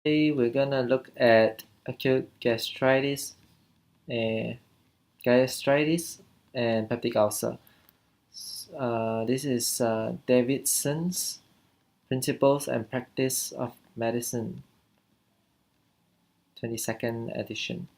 Today we're gonna look at acute gastritis and peptic ulcer. This is Davidson's Principles and Practice of Medicine, 22nd edition.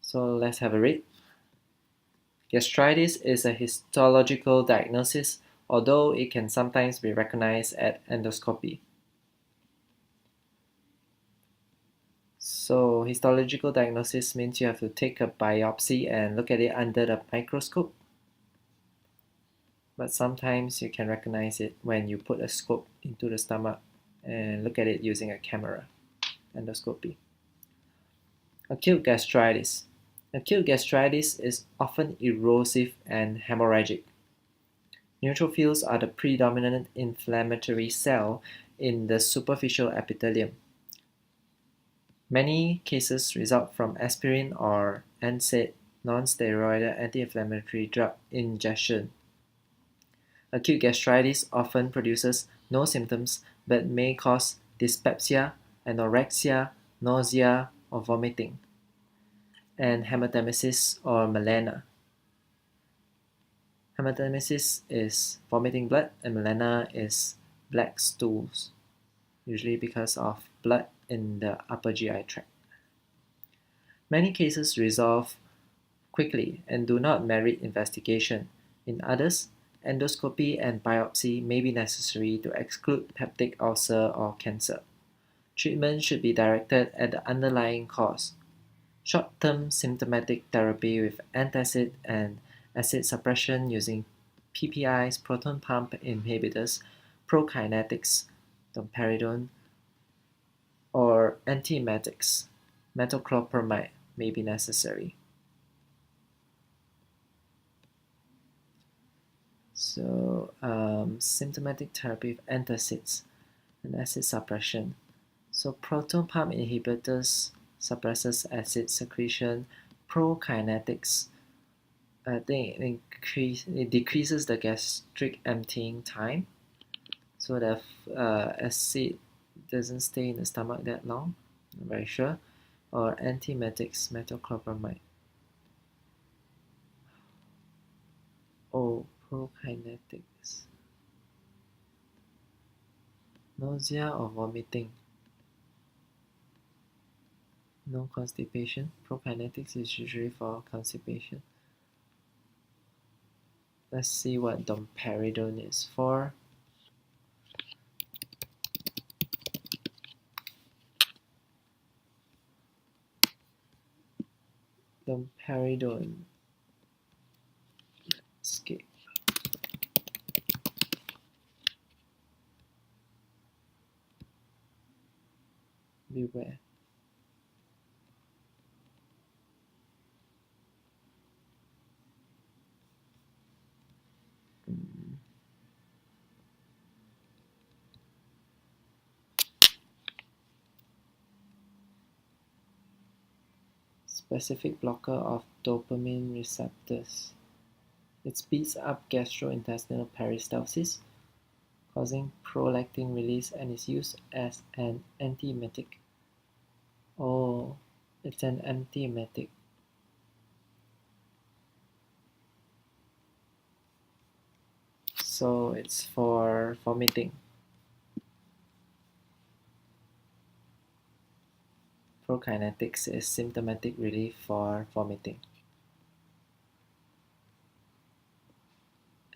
So let's have a read. Gastritis is a histological diagnosis, although it can sometimes be recognized at endoscopy. So histological diagnosis means you have to take a biopsy and look at it under the microscope. But sometimes you can recognize it when you put a scope into the stomach and look at it using a camera, endoscopy. Acute gastritis. Acute gastritis is often erosive and hemorrhagic. Neutrophils are the predominant inflammatory cell in the superficial epithelium. Many cases result from aspirin or NSAID, non-steroidal anti-inflammatory drug ingestion. Acute gastritis often produces no symptoms but may cause dyspepsia, anorexia, nausea, or vomiting, and hematemesis or melena. Hematemesis is vomiting blood, and melena is black stools, usually because of blood in the upper GI tract. Many cases resolve quickly and do not merit investigation. In others, endoscopy and biopsy may be necessary to exclude peptic ulcer or cancer. Treatment should be directed at the underlying cause. Short-term symptomatic therapy with antacid and acid suppression using PPIs, proton pump inhibitors, prokinetics, domperidone, or antiemetics, metoclopramide may be necessary. So symptomatic therapy with antacids and acid suppression. So proton pump inhibitors suppresses acid secretion. Prokinetics, I think it decreases the gastric emptying time, so the acid doesn't stay in the stomach that long. Not very sure. Or antiemetics, metoclopramide. Oh, prokinetics. Nausea or vomiting. No constipation. Prokinetics is usually for constipation. Let's see what domperidone is for. Domperidone. Escape. Beware. Specific blocker of dopamine receptors. It speeds up gastrointestinal peristalsis, causing prolactin release, and is used as an antiemetic. Oh, it's an antiemetic. So it's for vomiting. Prokinetics is symptomatic relief for vomiting.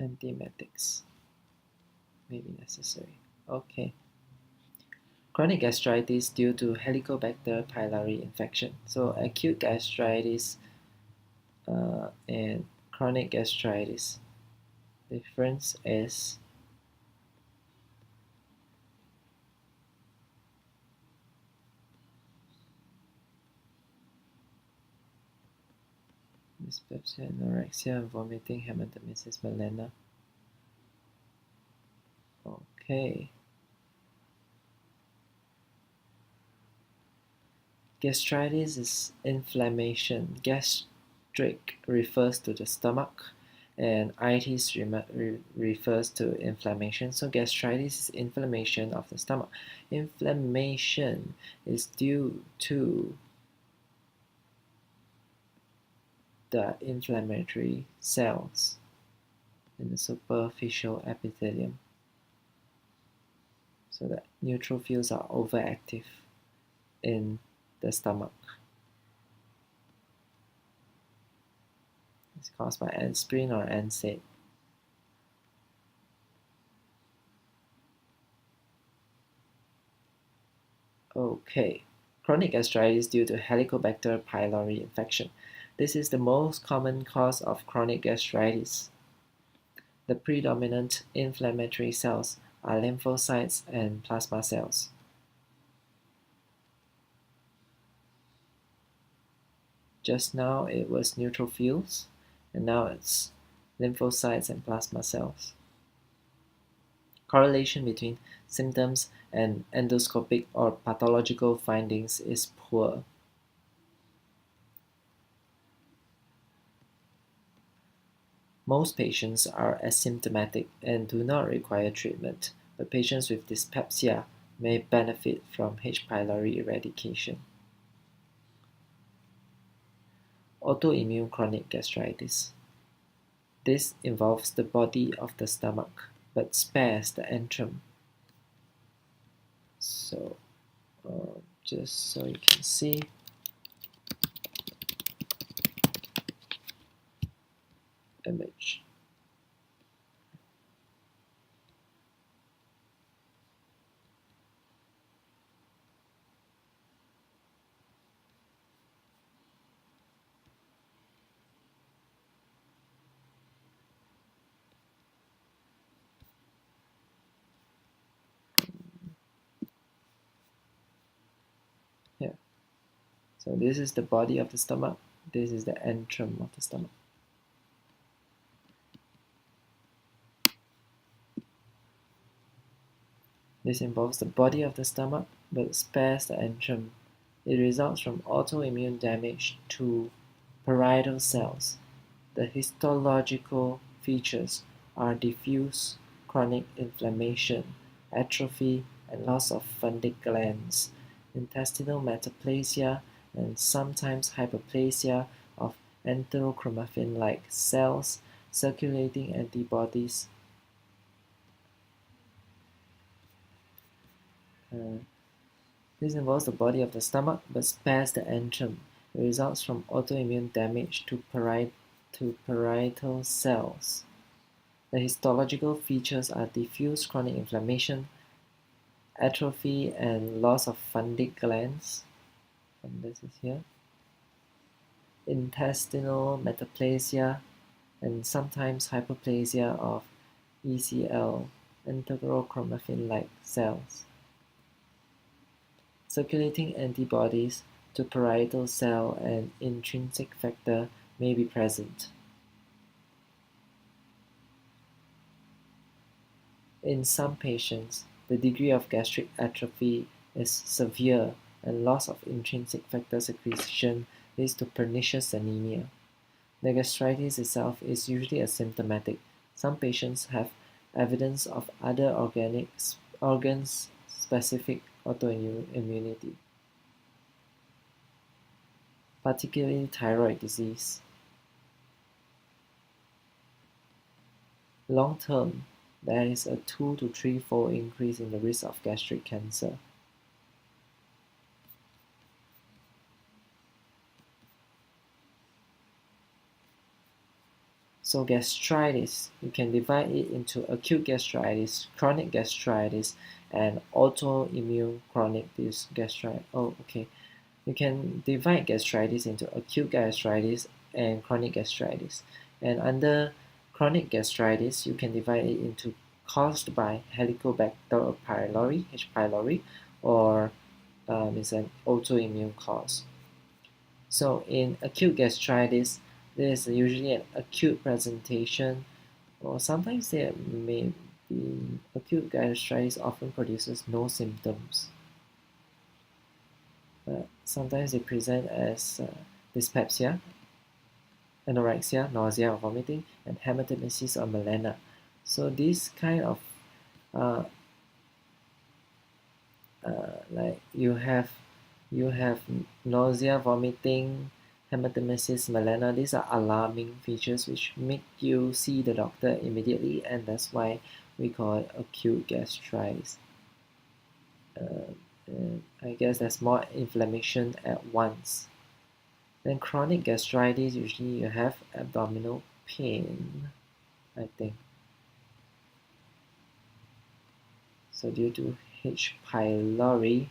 Antiemetics may be necessary. Okay. Chronic gastritis due to Helicobacter pylori infection. So acute gastritis and chronic gastritis. Difference is dyspepsia, anorexia, vomiting, hematemesis, melena. Okay. Gastritis is inflammation. Gastric refers to the stomach, and itis refers to inflammation. So gastritis is inflammation of the stomach. Inflammation is due to the inflammatory cells in the superficial epithelium. So that neutrophils are overactive in the stomach. It's caused by aspirin or NSAID. Okay, chronic gastritis due to Helicobacter pylori infection. This is the most common cause of chronic gastritis. The predominant inflammatory cells are lymphocytes and plasma cells. Just now it was neutrophils, and now it's lymphocytes and plasma cells. Correlation between symptoms and endoscopic or pathological findings is poor. Most patients are asymptomatic and do not require treatment, but patients with dyspepsia may benefit from H. pylori eradication. Autoimmune chronic gastritis. This involves the body of the stomach, but spares the antrum. So, just so you can see, image. Here. So this is the body of the stomach. This is the antrum of the stomach. This involves the body of the stomach, but spares the antrum. It results from autoimmune damage to parietal cells. The histological features are diffuse chronic inflammation, atrophy, and loss of fundus glands, intestinal metaplasia, and sometimes hyperplasia of enterochromaffin-like cells, circulating antibodies. This involves the body of the stomach but spares the antrum. It results from autoimmune damage to parietal cells. The histological features are diffuse chronic inflammation, atrophy, and loss of fundus glands. Fundus is here. Intestinal metaplasia, and sometimes hyperplasia of ECL, enterochromaffin-like cells. Circulating antibodies to parietal cell and intrinsic factor may be present. In some patients, the degree of gastric atrophy is severe and loss of intrinsic factor secretion leads to pernicious anemia. The gastritis itself is usually asymptomatic. Some patients have evidence of other organs-specific autoimmunity, particularly thyroid disease. Long term, there is a 2 to 3-fold increase in the risk of gastric cancer. So gastritis, you can divide it into acute gastritis, chronic gastritis, and autoimmune chronic gastritis. Oh, okay. You can divide gastritis into acute gastritis and chronic gastritis. And under chronic gastritis, you can divide it into caused by Helicobacter pylori, H. pylori, or is an autoimmune cause. So in acute gastritis, there is usually an acute presentation, or sometimes there may be acute gastritis often produces no symptoms. Sometimes they present as dyspepsia, anorexia, nausea or vomiting, and hematemesis or melena. So this kind of like you have nausea, vomiting, hematemesis, melena. These are alarming features which make you see the doctor immediately, and that's why we call it acute gastritis. I guess there's more inflammation at once. Then chronic gastritis, usually you have abdominal pain, I think. So due to H. pylori,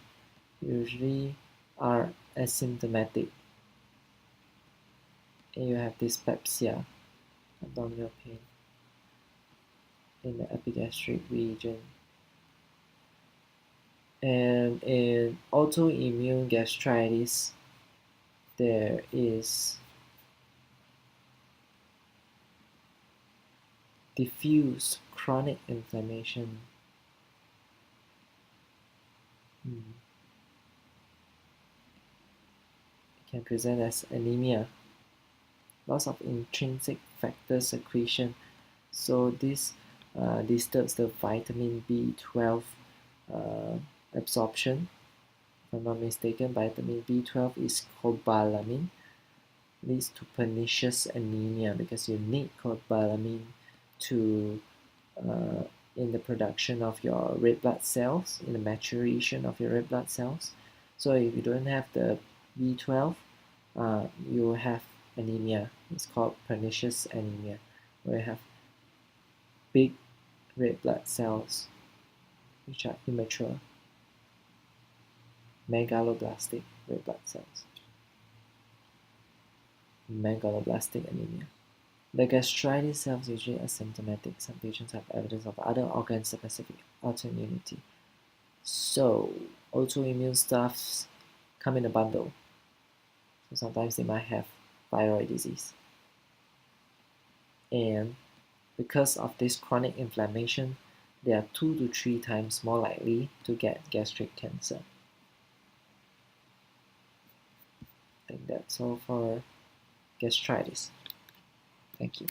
usually are asymptomatic. And you have dyspepsia, abdominal pain in the epigastric region. And in autoimmune gastritis, there is diffuse chronic inflammation. It can present as anemia, loss of intrinsic factor secretion. So this disturbs the vitamin B12 absorption. If I'm not mistaken, vitamin B12 is cobalamin, leads to pernicious anemia because you need cobalamin to in the production of your red blood cells, in the maturation of your red blood cells. So if you don't have the B12, you have anemia. It's called pernicious anemia, where you have big red blood cells which are immature, megaloblastic red blood cells, megaloblastic anemia. The gastritis itself is usually asymptomatic. Some patients have evidence of other organ-specific autoimmunity. So autoimmune stuffs come in a bundle. So sometimes they might have thyroid disease. And because of this chronic inflammation, they are 2 to 3 times more likely to get gastric cancer. I think that's all for gastritis. Thank you.